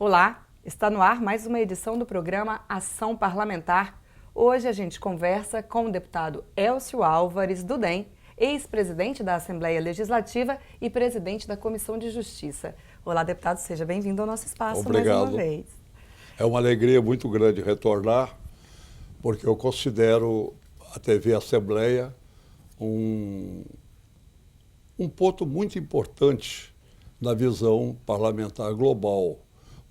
Olá, está no ar mais uma edição do programa Ação Parlamentar. Hoje a gente conversa com o deputado Elcio Álvares, do DEM, ex-presidente da Assembleia Legislativa e presidente da Comissão de Justiça. Olá, deputado, seja bem-vindo ao nosso espaço. Obrigado. Mais uma vez. É uma alegria muito grande retornar, porque eu considero a TV Assembleia um ponto muito importante na visão parlamentar global.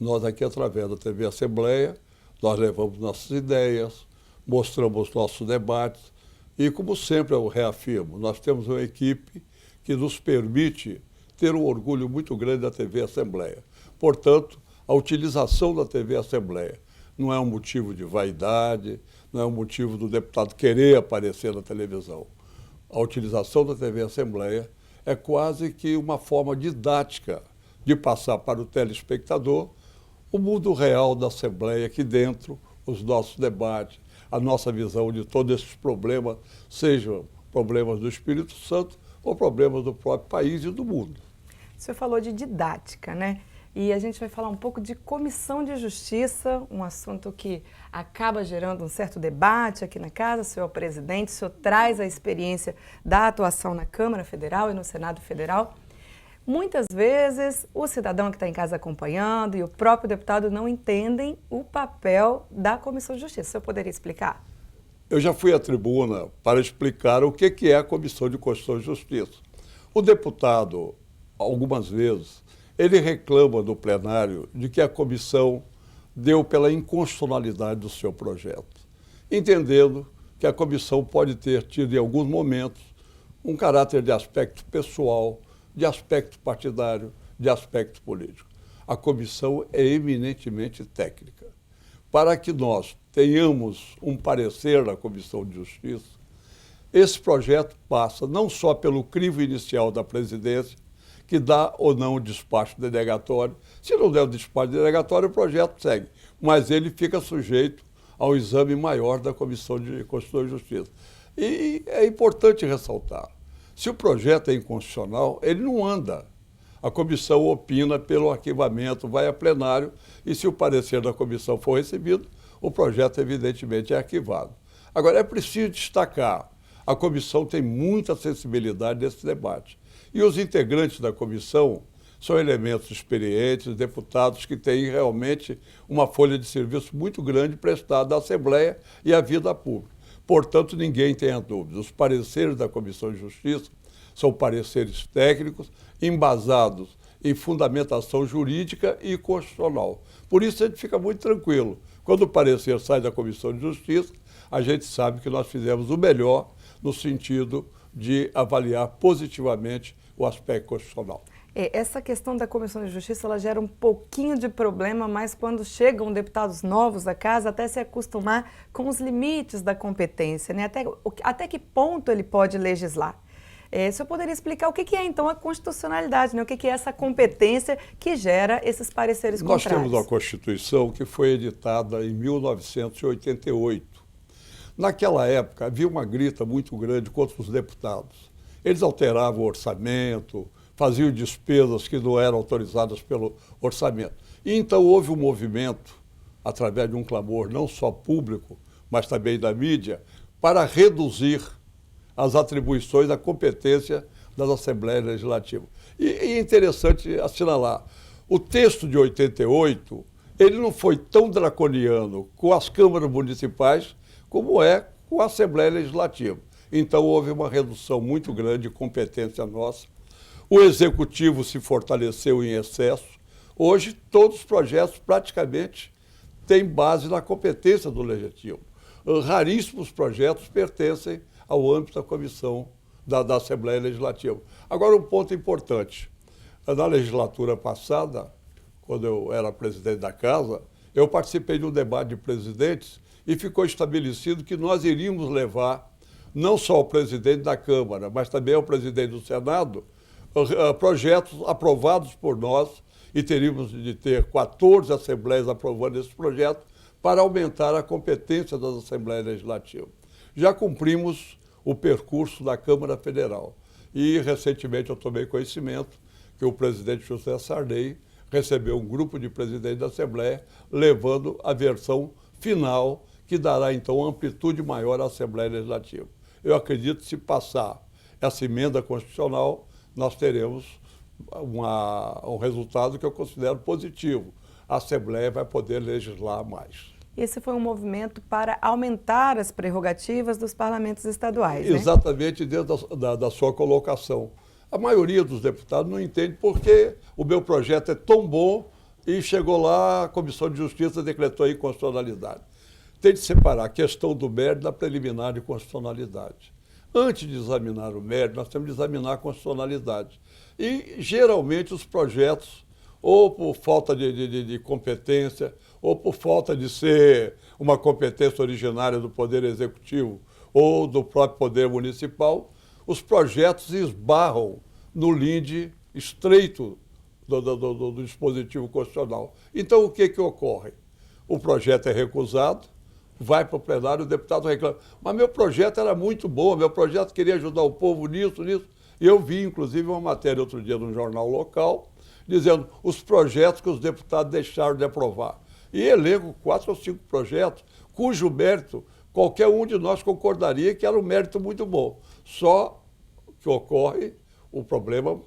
Nós aqui, através da TV Assembleia, nós levamos nossas ideias, mostramos nossos debates e, como sempre eu reafirmo, nós temos uma equipe que nos permite ter um orgulho muito grande da TV Assembleia. Portanto, a utilização da TV Assembleia não é um motivo de vaidade, não é um motivo do deputado querer aparecer na televisão. A utilização da TV Assembleia é quase que uma forma didática de passar para o telespectador o mundo real da Assembleia aqui dentro, os nossos debates, a nossa visão de todos esses problemas, sejam problemas do Espírito Santo ou problemas do próprio país e do mundo. O senhor falou de didática, né? E a gente vai falar um pouco de comissão de justiça, um assunto que acaba gerando um certo debate aqui na casa. O senhor é o presidente, o senhor traz a experiência da atuação na Câmara Federal e no Senado Federal. Muitas vezes o cidadão que está em casa acompanhando e o próprio deputado não entendem o papel da Comissão de Justiça. O senhor poderia explicar? Eu já fui à tribuna para explicar o que é a Comissão de Constituição e Justiça. O deputado, algumas vezes, ele reclama do plenário de que a comissão deu pela inconstitucionalidade do seu projeto, entendendo que a comissão pode ter tido em alguns momentos um caráter de aspecto pessoal, de aspecto partidário, de aspecto político. A comissão é eminentemente técnica. Para que nós tenhamos um parecer na Comissão de Justiça, esse projeto passa não só pelo crivo inicial da presidência, que dá ou não o despacho denegatório. Se não der o despacho denegatório, o projeto segue, mas ele fica sujeito ao exame maior da Comissão de Constituição e Justiça. E é importante ressaltar, se o projeto é inconstitucional, ele não anda. A comissão opina pelo arquivamento, vai a plenário, e se o parecer da comissão for recebido, o projeto evidentemente é arquivado. Agora, é preciso destacar, a comissão tem muita sensibilidade nesse debate. E os integrantes da comissão são elementos experientes, deputados que têm realmente uma folha de serviço muito grande prestada à Assembleia e à vida pública. Portanto, ninguém tenha dúvida. Os pareceres da Comissão de Justiça são pareceres técnicos, embasados em fundamentação jurídica e constitucional. Por isso, a gente fica muito tranquilo. Quando o parecer sai da Comissão de Justiça, a gente sabe que nós fizemos o melhor no sentido de avaliar positivamente o aspecto constitucional. Essa questão da Comissão de Justiça, ela gera um pouquinho de problema, mas quando chegam deputados novos à casa, até se acostumar com os limites da competência, né? Até que ponto ele pode legislar. O senhor poderia explicar o que é, então, a constitucionalidade, né? O que é essa competência que gera esses pareceres contrários? Nós temos uma Constituição que foi editada em 1988. Naquela época, havia uma grita muito grande contra os deputados. Eles alteravam o orçamento, faziam despesas que não eram autorizadas pelo orçamento. E então houve um movimento, através de um clamor não só público, mas também da mídia, para reduzir as atribuições, a competência das Assembleias Legislativas. E é interessante assinalar, o texto de 88, ele não foi tão draconiano com as câmaras municipais como é com a Assembleia Legislativa. Então houve uma redução muito grande de competência nossa. O Executivo se fortaleceu em excesso. Hoje, todos os projetos praticamente têm base na competência do Legislativo. Raríssimos projetos pertencem ao âmbito da Comissão da Assembleia Legislativa. Agora, um ponto importante. Na legislatura passada, quando eu era presidente da Casa, eu participei de um debate de presidentes e ficou estabelecido que nós iríamos levar não só ao presidente da Câmara, mas também ao presidente do Senado, projetos aprovados por nós, e teríamos de ter 14 assembleias aprovando esse projeto para aumentar a competência das Assembleias Legislativas. Já cumprimos o percurso da Câmara Federal e recentemente eu tomei conhecimento que o presidente José Sarney receber um grupo de presidentes da Assembleia, levando a versão final, que dará, então, amplitude maior à Assembleia Legislativa. Eu acredito que, se passar essa emenda constitucional, nós teremos um resultado que eu considero positivo. A Assembleia vai poder legislar mais. Esse foi um movimento para aumentar as prerrogativas dos parlamentos estaduais, né? Exatamente dentro da sua colocação. A maioria dos deputados não entende porque o meu projeto é tão bom e chegou lá, a Comissão de Justiça decretou a inconstitucionalidade. Tem de separar a questão do mérito da preliminar de constitucionalidade. Antes de examinar o mérito, nós temos de examinar a constitucionalidade. E, geralmente, os projetos, ou por falta de competência, ou por falta de ser uma competência originária do Poder Executivo ou do próprio Poder Municipal, os projetos esbarram no linde estreito do dispositivo constitucional. Então, o que ocorre? O projeto é recusado, vai para o plenário, o deputado reclama. Mas meu projeto era muito bom, meu projeto queria ajudar o povo nisso. E eu vi, inclusive, uma matéria outro dia num jornal local, dizendo os projetos que os deputados deixaram de aprovar. E elenco 4 ou 5 projetos, cujo mérito qualquer um de nós concordaria que era um mérito muito bom. Só que ocorre o problema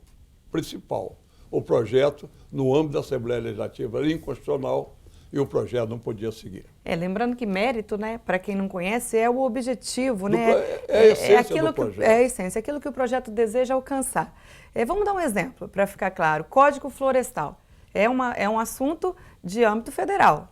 principal. O projeto, no âmbito da Assembleia Legislativa, era inconstitucional e o projeto não podia seguir. Lembrando que mérito, né, para quem não conhece, é o objetivo, né? É a essência do projeto. É a essência, aquilo que o projeto deseja alcançar. Vamos dar um exemplo, para ficar claro. Código Florestal é um assunto de âmbito federal.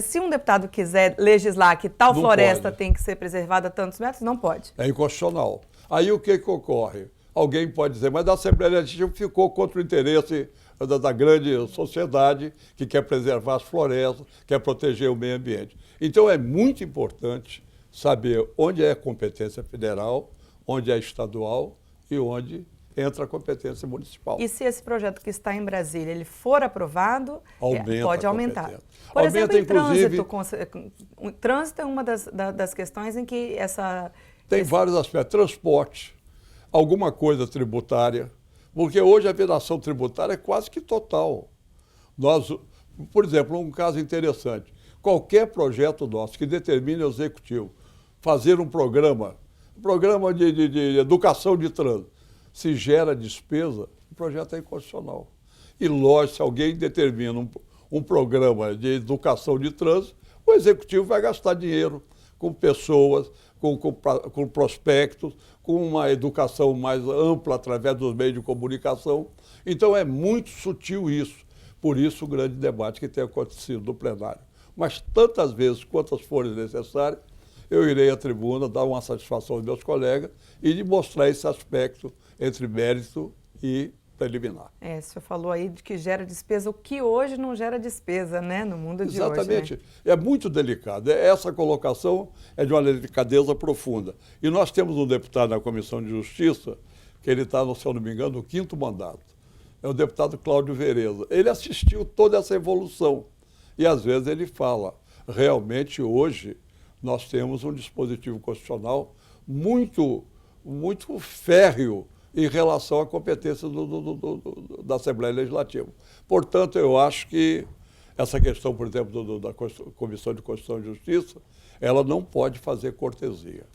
Se um deputado quiser legislar que tal não floresta pode. tem que ser preservada a tantos metros, não pode. É inconstitucional. Aí o que ocorre? Alguém pode dizer, mas a Assembleia Legislativa ficou contra o interesse da grande sociedade que quer preservar as florestas, quer proteger o meio ambiente. Então é muito importante saber onde é a competência federal, onde é estadual e onde entra a competência municipal. E se esse projeto que está em Brasília ele for aprovado, pode aumentar. Por Aumenta, exemplo, em inclusive, trânsito é uma das questões em que essa... Tem vários aspectos. Transporte, alguma coisa tributária, porque hoje a vedação tributária é quase que total. Nós, por exemplo, um caso interessante, qualquer projeto nosso que determine ao Executivo fazer um programa de educação de trânsito, se gera despesa, o projeto é inconstitucional. E, lógico, se alguém determina um programa de educação de trânsito, o Executivo vai gastar dinheiro com pessoas, com prospectos, com uma educação mais ampla através dos meios de comunicação. Então, é muito sutil isso. Por isso, o grande debate que tem acontecido no plenário. Mas, tantas vezes quantas forem necessárias, eu irei à tribuna dar uma satisfação aos meus colegas e de mostrar esse aspecto entre mérito e preliminar. O senhor falou aí de que gera despesa, o que hoje não gera despesa, né, no mundo de Exatamente. hoje. Né? É muito delicado. Essa colocação é de uma delicadeza profunda. E nós temos um deputado na Comissão de Justiça, que ele está, se eu não me engano, no 5º mandato. É o deputado Cláudio Vereza. Ele assistiu toda essa evolução. E, às vezes, ele fala, realmente, hoje, nós temos um dispositivo constitucional muito férreo em relação à competência da Assembleia Legislativa. Portanto, eu acho que essa questão, por exemplo, da Comissão de Constituição e Justiça, ela não pode fazer cortesia.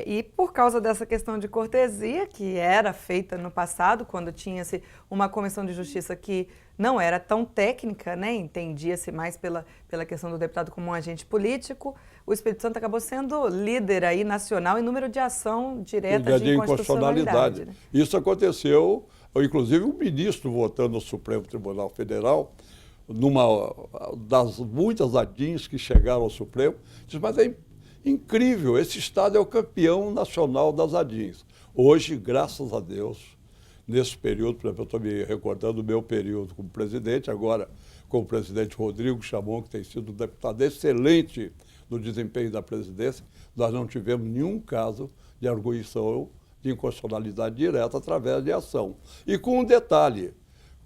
E por causa dessa questão de cortesia, que era feita no passado, quando tinha-se uma comissão de justiça que não era tão técnica, né, entendia-se mais pela questão do deputado como um agente político, o Espírito Santo acabou sendo líder aí nacional em número de ação direta de inconstitucionalidade. Né? Isso aconteceu, inclusive o ministro votando no Supremo Tribunal Federal, numa das muitas ADIs que chegaram ao Supremo, disse, mas é incrível, esse estado é o campeão nacional das ADIs. Hoje, graças a Deus, nesse período, por exemplo, eu estou me recordando do meu período como presidente, agora com o presidente Rodrigo Chamon, que tem sido um deputado excelente no desempenho da presidência, nós não tivemos nenhum caso de arguição de inconstitucionalidade direta através de ação. E com um detalhe,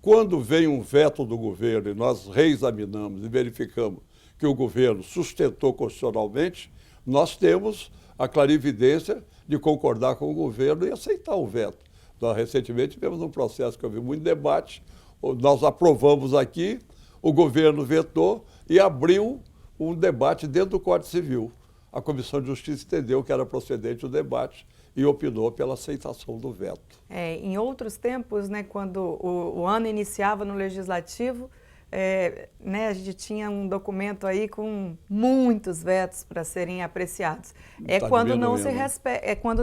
quando vem um veto do governo e nós reexaminamos e verificamos que o governo sustentou constitucionalmente, nós temos a clarividência de concordar com o governo e aceitar o veto. Nós, recentemente, tivemos um processo que houve muito debate, Nós aprovamos aqui, o governo vetou e abriu um debate dentro do Código Civil. A Comissão de Justiça entendeu que era procedente o debate e opinou pela aceitação do veto. Em outros tempos, né, quando o ano iniciava no Legislativo, né, a gente tinha um documento aí com muitos vetos para serem apreciados. Quando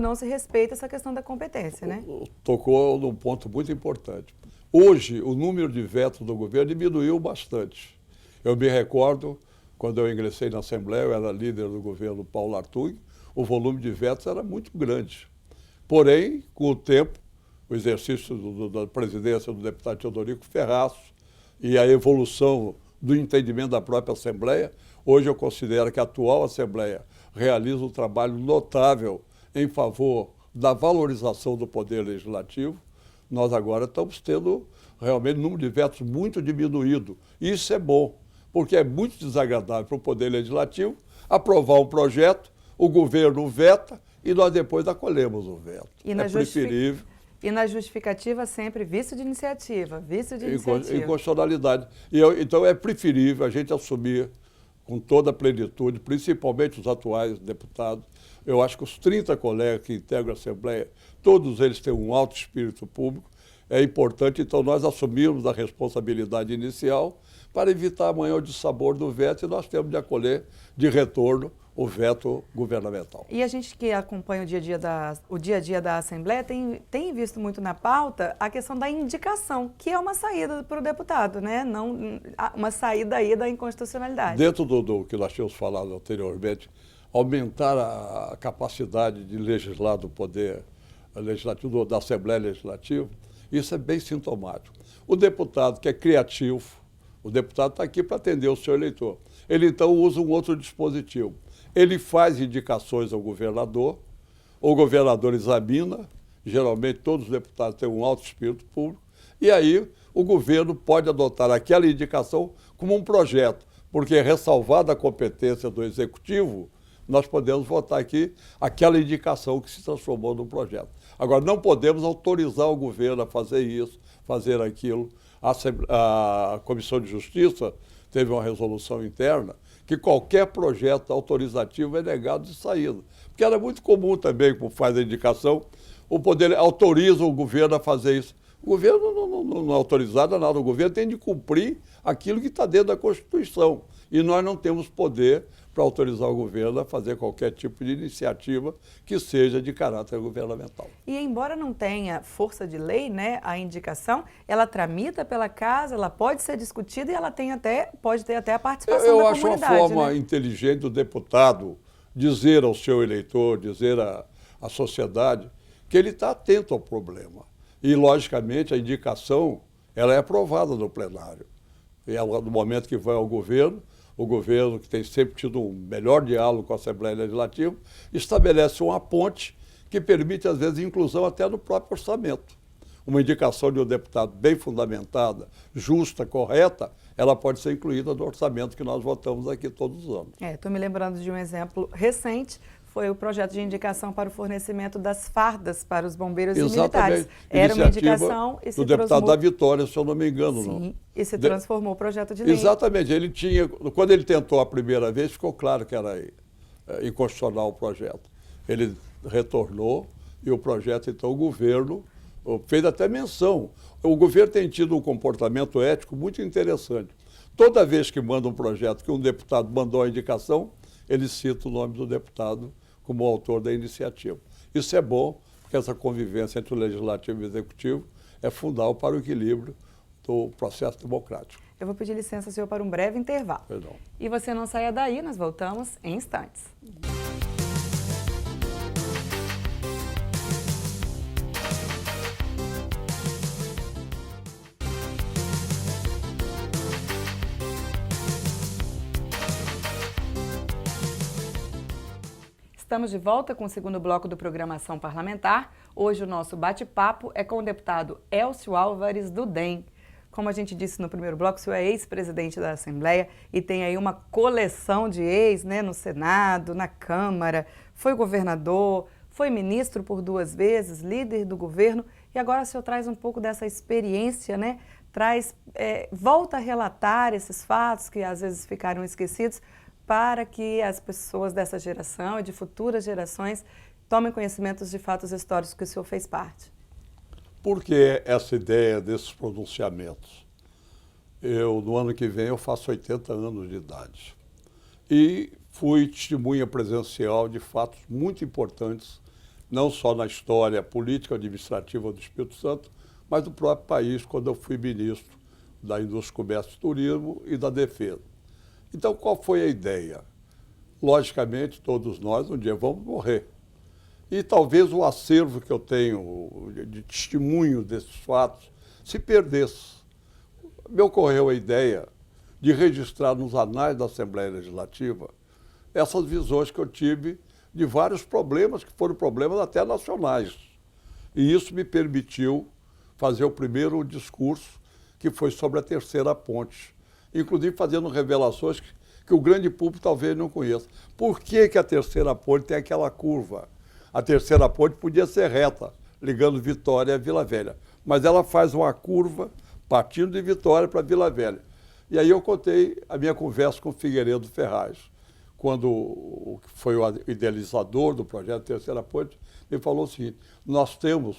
não se respeita essa questão da competência, né? Tocou num ponto muito importante. Hoje, o número de vetos do governo diminuiu bastante. Eu me recordo, quando eu ingressei na Assembleia, eu era líder do governo Paulo Artung, o volume de vetos era muito grande. Porém, com o tempo, o exercício da presidência do deputado Teodorico Ferraz e a evolução do entendimento da própria Assembleia, hoje eu considero que a atual Assembleia realiza um trabalho notável em favor da valorização do poder legislativo. Nós agora estamos tendo realmente um número de vetos muito diminuído. Isso é bom, porque é muito desagradável para o Poder Legislativo aprovar um projeto, o governo veta e nós depois acolhemos o veto. É preferível. E na justificativa sempre vício de iniciativa. Inconstitucionalidade. Então é preferível a gente assumir com toda a plenitude, principalmente os atuais deputados. Eu acho que os 30 colegas que integram a Assembleia, todos eles têm um alto espírito público. É importante, então, nós assumirmos a responsabilidade inicial para evitar amanhã o dissabor do veto e nós temos de acolher de retorno o veto governamental. E a gente que acompanha o dia a dia da Assembleia tem visto muito na pauta a questão da indicação, que é uma saída para o deputado, né? Não uma saída aí da inconstitucionalidade. Dentro do que nós tínhamos falado anteriormente, aumentar a capacidade de legislar do Poder Legislativo, da Assembleia Legislativa, isso é bem sintomático. O deputado que é criativo, o deputado está aqui para atender o seu eleitor. Ele então usa um outro dispositivo. Ele faz indicações ao governador, o governador examina, geralmente todos os deputados têm um alto espírito público, e aí o governo pode adotar aquela indicação como um projeto, porque ressalvada a competência do executivo, nós podemos votar aqui aquela indicação que se transformou num projeto. Agora, não podemos autorizar o governo a fazer isso, fazer aquilo. A Comissão de Justiça teve uma resolução interna que qualquer projeto autorizativo é negado de saída. Porque era muito comum também, como faz a indicação, o poder autoriza o governo a fazer isso. O governo não é autorizado a nada, o governo tem de cumprir aquilo que está dentro da Constituição. E nós não temos poder para autorizar o governo a fazer qualquer tipo de iniciativa que seja de caráter governamental. E embora não tenha força de lei, né, a indicação, ela tramita pela casa, ela pode ser discutida e ela pode ter até a participação da comunidade. Eu acho uma forma inteligente do deputado dizer ao seu eleitor, dizer à sociedade que ele está atento ao problema. E, logicamente, a indicação ela é aprovada no plenário. E ela, no momento que vai ao governo, o governo, que tem sempre tido um melhor diálogo com a Assembleia Legislativa, estabelece uma ponte que permite, às vezes, inclusão até no próprio orçamento. Uma indicação de um deputado bem fundamentada, justa, correta, ela pode ser incluída no orçamento que nós votamos aqui todos os anos. Estou me lembrando de um exemplo recente, foi o projeto de indicação para o fornecimento das fardas para os bombeiros e militares. Era uma indicação e se do deputado da Vitória, se eu não me engano. Sim, não. E se transformou o projeto de lei. Exatamente. Ele tinha, quando ele tentou a primeira vez, ficou claro que era inconstitucional o projeto. Ele retornou e o projeto, então, o governo fez até menção. O governo tem tido um comportamento ético muito interessante. Toda vez que manda um projeto que um deputado mandou a indicação, ele cita o nome do deputado como autor da iniciativa. Isso é bom, porque essa convivência entre o Legislativo e o Executivo é fundamental para o equilíbrio do processo democrático. Eu vou pedir licença, senhor, para um breve intervalo. Perdão. E você não saia daí, nós voltamos em instantes. Estamos de volta com o segundo bloco do Programação Parlamentar. Hoje o nosso bate-papo é com o deputado Elcio Álvares, do DEM. Como a gente disse no primeiro bloco, o senhor é ex-presidente da Assembleia e tem aí uma coleção de ex, né, no Senado, na Câmara, foi governador, foi ministro por 2 vezes, líder do governo, e agora o senhor traz um pouco dessa experiência, né, volta a relatar esses fatos que às vezes ficaram esquecidos para que as pessoas dessa geração e de futuras gerações tomem conhecimento de fatos históricos que o senhor fez parte. Por que essa ideia desses pronunciamentos? No ano que vem, eu faço 80 anos de idade. E fui testemunha presencial de fatos muito importantes, não só na história política administrativa do Espírito Santo, mas do próprio país, quando eu fui ministro da Indústria, Comércio e Turismo e da Defesa. Então, qual foi a ideia? Logicamente, todos nós um dia vamos morrer. E talvez o acervo que eu tenho de testemunho desses fatos se perdesse. Me ocorreu a ideia de registrar nos anais da Assembleia Legislativa essas visões que eu tive de vários problemas, que foram problemas até nacionais. E isso me permitiu fazer o primeiro discurso, que foi sobre a terceira ponte, inclusive fazendo revelações que o grande público talvez não conheça. Por que a terceira ponte tem aquela curva? A terceira ponte podia ser reta, ligando Vitória a Vila Velha, mas ela faz uma curva partindo de Vitória para Vila Velha. E aí eu contei a minha conversa com o Figueiredo Ferraz, quando foi o idealizador do projeto Terceira Ponte, ele falou o seguinte: nós temos,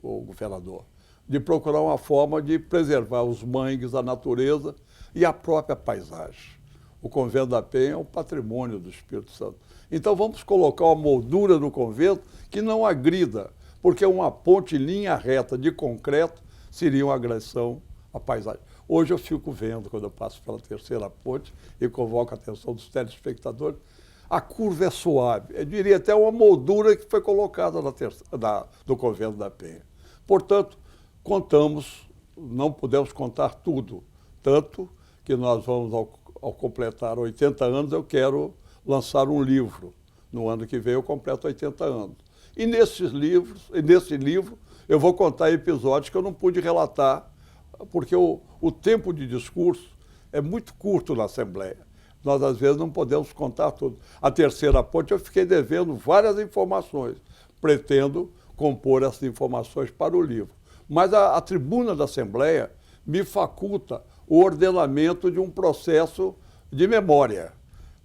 o governador, de procurar uma forma de preservar os mangues, a natureza e a própria paisagem. O Convento da Penha é um patrimônio do Espírito Santo. Então vamos colocar uma moldura no convento que não agrida, porque uma ponte em linha reta de concreto seria uma agressão à paisagem. Hoje eu fico vendo, quando eu passo pela terceira ponte e convoco a atenção dos telespectadores, a curva é suave. Eu diria até uma moldura que foi colocada no Convento da Penha. Portanto, não pudemos contar tudo, tanto que nós vamos, ao completar 80 anos, eu quero lançar um livro. No ano que vem eu completo 80 anos. E nesse livro eu vou contar episódios que eu não pude relatar, porque o tempo de discurso é muito curto na Assembleia. Nós, às vezes, não podemos contar tudo. A terceira ponte eu fiquei devendo várias informações. Pretendo compor essas informações para o livro. Mas a tribuna da Assembleia me faculta o ordenamento de um processo de memória.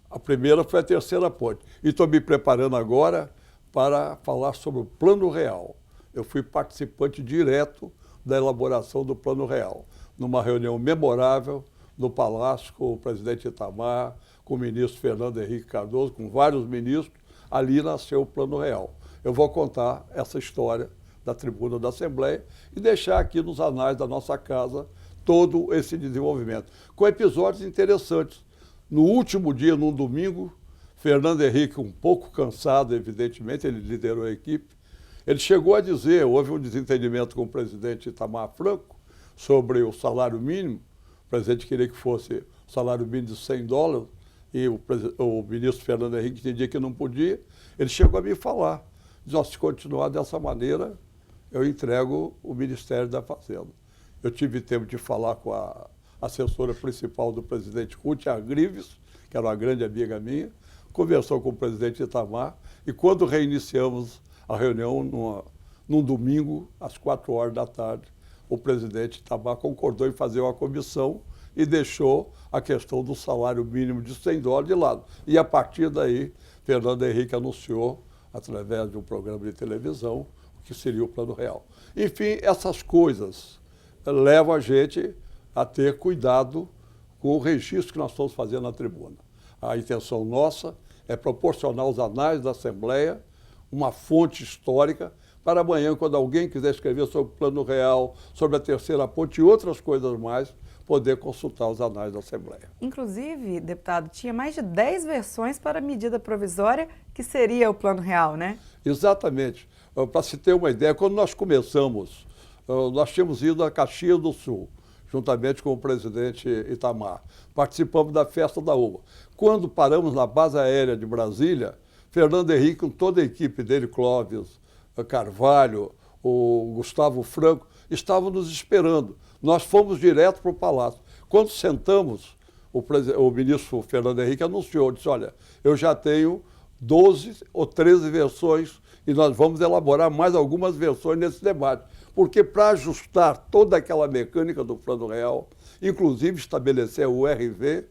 A primeira foi a terceira ponte. E estou me preparando agora para falar sobre o Plano Real. Eu fui participante direto da elaboração do Plano Real, numa reunião memorável no Palácio com o presidente Itamar, com o ministro Fernando Henrique Cardoso, com vários ministros. Ali nasceu o Plano Real. Eu vou contar essa história da tribuna da Assembleia e deixar aqui nos anais da nossa casa todo esse desenvolvimento, com episódios interessantes. No último dia, num domingo, Fernando Henrique, um pouco cansado, evidentemente, ele liderou a equipe, ele chegou a dizer, houve um desentendimento com o presidente Itamar Franco sobre o salário mínimo. O presidente queria que fosse o salário mínimo de $100 e o ministro Fernando Henrique entendia que não podia. Ele chegou a me falar, disse: se continuar dessa maneira, eu entrego o Ministério da Fazenda. Eu tive tempo de falar com a assessora principal do presidente, Ruth Argrives, que era uma grande amiga minha, conversou com o presidente Itamar, e quando reiniciamos a reunião num domingo, às 16h, o presidente Itamar concordou em fazer uma comissão e deixou a questão do salário mínimo de $100 de lado. E a partir daí, Fernando Henrique anunciou, através de um programa de televisão, o que seria o Plano Real. Enfim, essas coisas levam a gente a ter cuidado com o registro que nós estamos fazendo na tribuna. A intenção nossa é proporcionar aos anais da Assembleia uma fonte histórica para amanhã, quando alguém quiser escrever sobre o Plano Real, sobre a terceira ponte e outras coisas mais, poder consultar os anais da Assembleia. Inclusive, deputado, tinha mais de 10 versões para a medida provisória, que seria o Plano Real, né? Exatamente. Para se ter uma ideia, quando nós começamos, nós tínhamos ido a Caxias do Sul, juntamente com o presidente Itamar. Participamos da Festa da Uva. Quando paramos na base aérea de Brasília, Fernando Henrique, com toda a equipe dele, Clóvis Carvalho, o Gustavo Franco, estavam nos esperando. Nós fomos direto para o Palácio. Quando sentamos, o ministro Fernando Henrique anunciou, disse: olha, eu já tenho 12 ou 13 versões e nós vamos elaborar mais algumas versões nesse debate, porque para ajustar toda aquela mecânica do Plano Real, inclusive estabelecer o RV,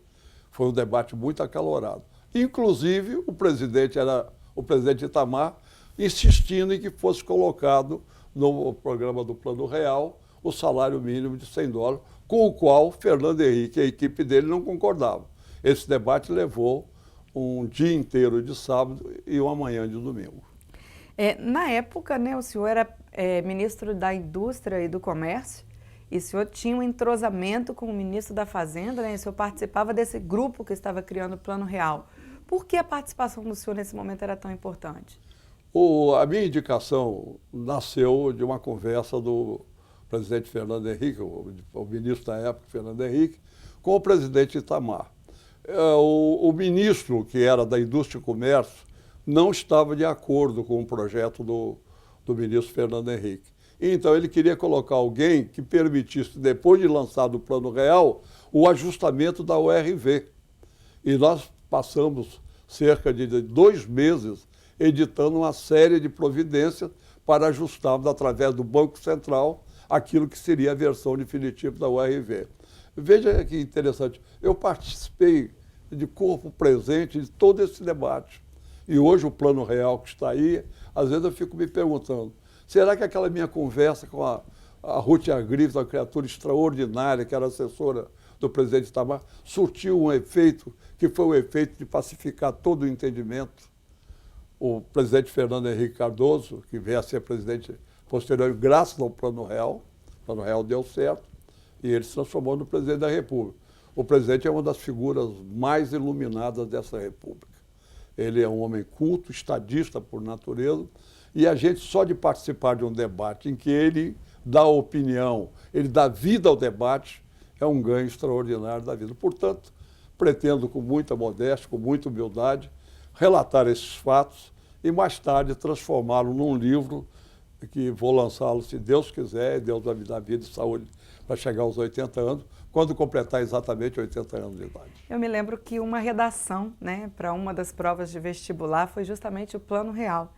foi um debate muito acalorado. Inclusive, o presidente Itamar, insistindo em que fosse colocado no programa do Plano Real o salário mínimo de $100, com o qual Fernando Henrique e a equipe dele não concordavam. Esse debate levou um dia inteiro de sábado e uma manhã de domingo. Na época, né, o senhor era ministro da Indústria e do Comércio e o senhor tinha um entrosamento com o ministro da Fazenda, né, e o senhor participava desse grupo que estava criando o Plano Real. Por que a participação do senhor nesse momento era tão importante? A minha indicação nasceu de uma conversa do presidente Fernando Henrique, o ministro da época, Fernando Henrique, com o presidente Itamar. O ministro, que era da Indústria e Comércio, não estava de acordo com o projeto do ministro Fernando Henrique. Então, ele queria colocar alguém que permitisse, depois de lançado o Plano Real, o ajustamento da URV. E nós passamos cerca de 2 meses editando uma série de providências para ajustarmos, através do Banco Central, aquilo que seria a versão definitiva da URV. Veja que interessante, eu participei de corpo presente de todo esse debate. E hoje o Plano Real que está aí, às vezes eu fico me perguntando, será que aquela minha conversa com a Ruth Agrives, uma criatura extraordinária, que era assessora do presidente Itamar, surtiu um efeito que foi o efeito de pacificar todo o entendimento? O presidente Fernando Henrique Cardoso, que veio a ser presidente posterior, graças ao Plano Real, o Plano Real deu certo, e ele se transformou no presidente da República. O presidente é uma das figuras mais iluminadas dessa República. Ele é um homem culto, estadista por natureza, e a gente, só de participar de um debate em que ele dá opinião, ele dá vida ao debate, é um ganho extraordinário da vida. Portanto, pretendo com muita modéstia, com muita humildade, relatar esses fatos e mais tarde transformá-lo num livro que vou lançá-lo, se Deus quiser, e Deus vai me dar vida e saúde para chegar aos 80 anos, quando completar exatamente 80 anos de idade. Eu me lembro que uma redação, né, para uma das provas de vestibular foi justamente o Plano Real.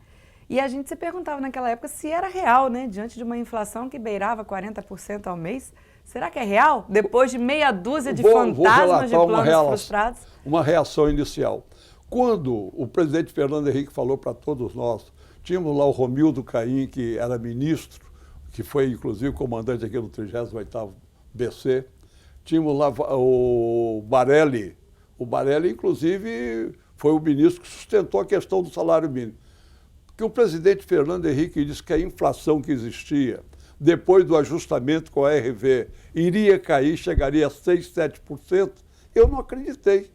E a gente se perguntava naquela época se era real, né, diante de uma inflação que beirava 40% ao mês. Será que é real? Depois de meia dúzia de fantasmas de planos frustrados? Uma reação inicial. Quando o presidente Fernando Henrique falou para todos nós, tínhamos lá o Romildo Caim, que era ministro, que foi inclusive comandante aqui do 38º BC, tínhamos lá o Barelli. O Barelli, inclusive, foi o ministro que sustentou a questão do salário mínimo. Que o presidente Fernando Henrique disse que a inflação que existia, depois do ajustamento com a RV, iria cair, chegaria a 6%, 7%, eu não acreditei.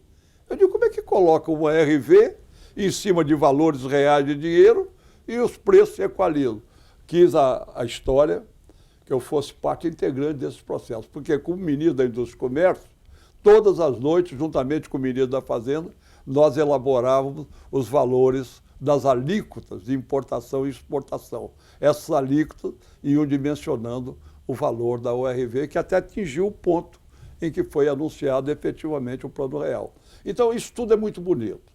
Eu digo, como é que coloca uma RV em cima de valores reais de dinheiro e os preços se equalizam? Quis a história que eu fosse parte integrante desses processos, porque como ministro da Indústria e Comércio, todas as noites, juntamente com o ministro da Fazenda, nós elaborávamos os valores das alíquotas de importação e exportação. Essas alíquotas iam dimensionando o valor da URV, que até atingiu o ponto em que foi anunciado efetivamente o Plano Real. Então, isso tudo é muito bonito.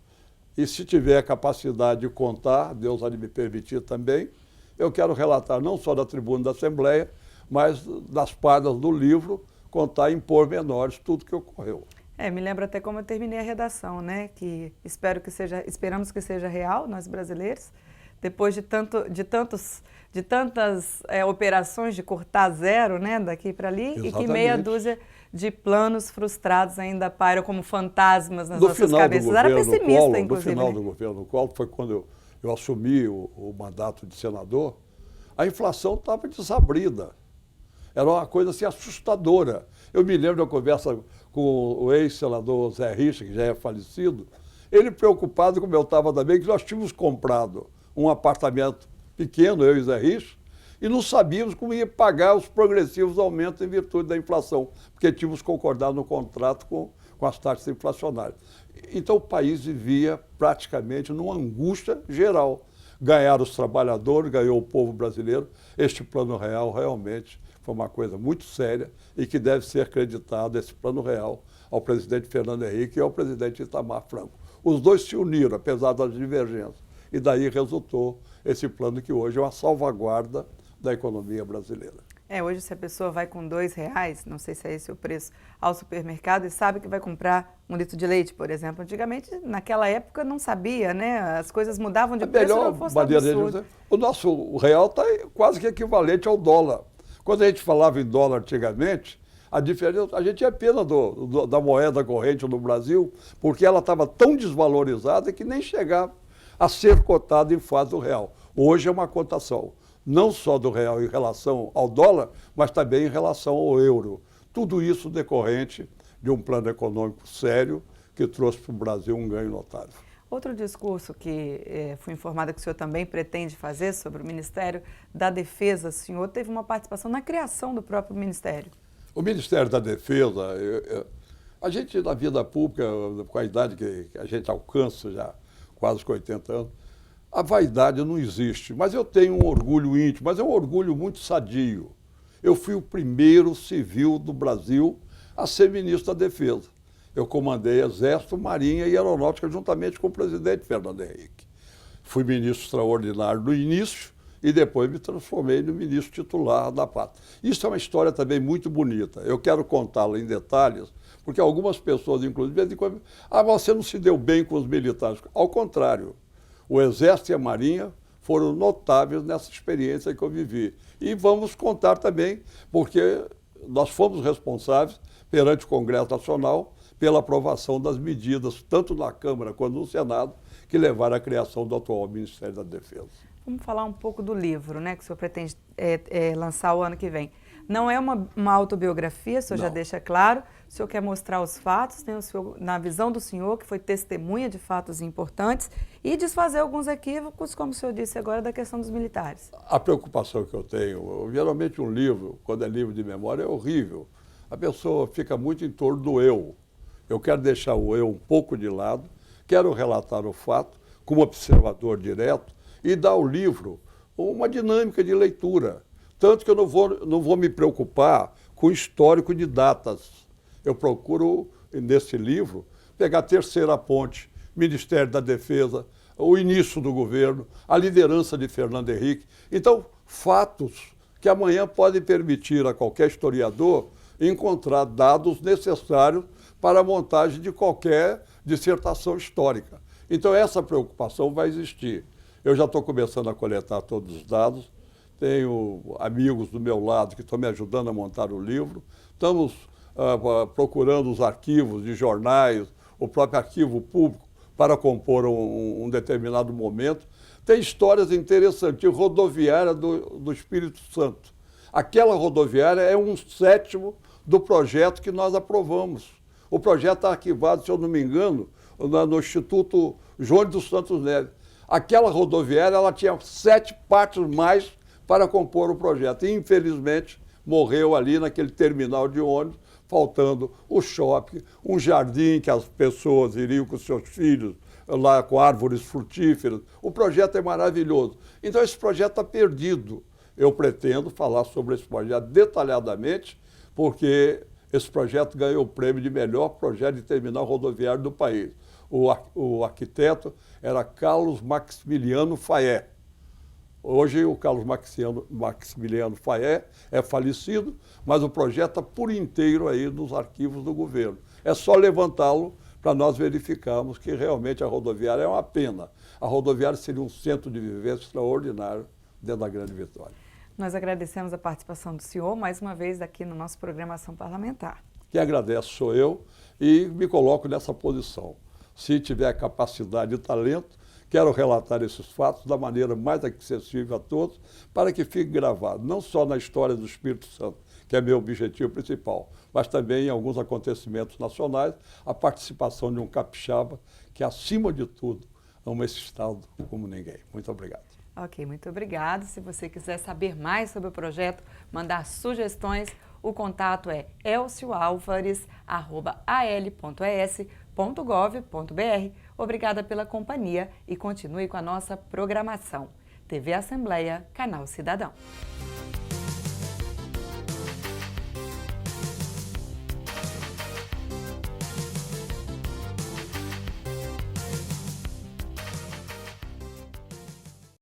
E se tiver a capacidade de contar, Deus há de me permitir também, eu quero relatar não só da tribuna da Assembleia, mas das páginas do livro, contar em pormenores tudo que ocorreu. Me lembro até como eu terminei a redação, né? Que esperamos que seja real, nós brasileiros, depois de tantas operações de cortar zero, né, daqui para ali, exatamente. E que meia dúzia de planos frustrados ainda pairam como fantasmas nas nossas cabeças. Era pessimista, inclusive. No final do governo Collor, foi quando eu assumi o mandato de senador, a inflação estava desabrida. Era uma coisa assim assustadora. Eu me lembro de uma conversa com o ex-senador Zé Richa, que já é falecido, ele preocupado, como eu estava também, que nós tínhamos comprado um apartamento pequeno, eu e Zé Richa, e não sabíamos como ia pagar os progressivos aumentos em virtude da inflação, porque tínhamos concordado no contrato com as taxas inflacionárias. Então o país vivia praticamente numa angústia geral. Ganharam os trabalhadores, ganhou o povo brasileiro. Este Plano Real realmente foi uma coisa muito séria e que deve ser acreditado, esse Plano Real, ao presidente Fernando Henrique e ao presidente Itamar Franco. Os dois se uniram, apesar das divergências, e daí resultou esse plano que hoje é uma salvaguarda da economia brasileira. Hoje se a pessoa vai com R$2, não sei se é esse o preço, ao supermercado e sabe que vai comprar um litro de leite, por exemplo. Antigamente, naquela época, não sabia, né? As coisas mudavam de preço, não fosse absurdo. O nosso real está quase que equivalente ao dólar. Quando a gente falava em dólar antigamente, a diferença, a gente tinha pena da moeda corrente no Brasil, porque ela estava tão desvalorizada que nem chegava a ser cotada em face do real. Hoje é uma cotação, não só do real em relação ao dólar, mas também em relação ao euro. Tudo isso decorrente de um plano econômico sério que trouxe para o Brasil um ganho notável. Outro discurso que fui informada que o senhor também pretende fazer sobre o Ministério da Defesa, o senhor teve uma participação na criação do próprio Ministério. O Ministério da Defesa, a gente na vida pública, com a idade que a gente alcança já, quase 80 anos, a vaidade não existe, mas eu tenho um orgulho íntimo, mas é um orgulho muito sadio. Eu fui o primeiro civil do Brasil a ser ministro da Defesa. Eu comandei Exército, Marinha e Aeronáutica juntamente com o presidente Fernando Henrique. Fui ministro extraordinário no início e depois me transformei no ministro titular da pátria. Isso é uma história também muito bonita. Eu quero contá-la em detalhes, porque algumas pessoas, inclusive, dizem: você não se deu bem com os militares. Ao contrário, o Exército e a Marinha foram notáveis nessa experiência que eu vivi. E vamos contar também, porque nós fomos responsáveis perante o Congresso Nacional pela aprovação das medidas, tanto na Câmara quanto no Senado, que levaram à criação do atual Ministério da Defesa. Vamos falar um pouco do livro, né, que o senhor pretende lançar o ano que vem. Não é uma autobiografia, o senhor já deixa claro, o senhor quer mostrar os fatos, né, na visão do senhor, que foi testemunha de fatos importantes, e desfazer alguns equívocos, como o senhor disse agora, da questão dos militares. A preocupação que eu tenho, geralmente um livro, quando é livro de memória, é horrível. A pessoa fica muito em torno do eu. Eu quero deixar o eu um pouco de lado, quero relatar o fato como observador direto e dar ao livro uma dinâmica de leitura. Tanto que eu não vou me preocupar com o histórico de datas. Eu procuro, nesse livro, pegar a terceira ponte, Ministério da Defesa, o início do governo, a liderança de Fernando Henrique. Então, fatos que amanhã podem permitir a qualquer historiador encontrar dados necessários para a montagem de qualquer dissertação histórica. Então, essa preocupação vai existir. Eu já estou começando a coletar todos os dados, tenho amigos do meu lado que estão me ajudando a montar o livro, estamos procurando os arquivos de jornais, o próprio arquivo público, para compor um determinado momento. Tem histórias interessantes, rodoviária do Espírito Santo. Aquela rodoviária é 1/7 do projeto que nós aprovamos. O projeto está arquivado, se eu não me engano, no Instituto João dos Santos Neves. Aquela rodoviária ela tinha 7 partes mais para compor o projeto. E, infelizmente, morreu ali naquele terminal de ônibus, faltando o shopping, um jardim que as pessoas iriam com seus filhos, lá com árvores frutíferas. O projeto é maravilhoso. Então, esse projeto está perdido. Eu pretendo falar sobre esse projeto detalhadamente, porque esse projeto ganhou o prêmio de melhor projeto de terminal rodoviário do país. O arquiteto era Carlos Maximiliano Fayet. Hoje o Carlos Maximiliano Fayet é falecido, mas o projeto está por inteiro aí nos arquivos do governo. É só levantá-lo para nós verificarmos que realmente a rodoviária é uma pena. A rodoviária seria um centro de vivência extraordinário dentro da Grande Vitória. Nós agradecemos a participação do senhor, mais uma vez, aqui no nosso Programação Parlamentar. Quem agradece sou eu e me coloco nessa posição. Se tiver capacidade e talento, quero relatar esses fatos da maneira mais acessível a todos, para que fique gravado, não só na história do Espírito Santo, que é meu objetivo principal, mas também em alguns acontecimentos nacionais, a participação de um capixaba que, acima de tudo, ama esse Estado como ninguém. Muito obrigado. Ok, muito obrigado. Se você quiser saber mais sobre o projeto, mandar sugestões, o contato é elcioalvares@al.es.gov.br. Obrigada pela companhia e continue com a nossa programação. TV Assembleia, Canal Cidadão.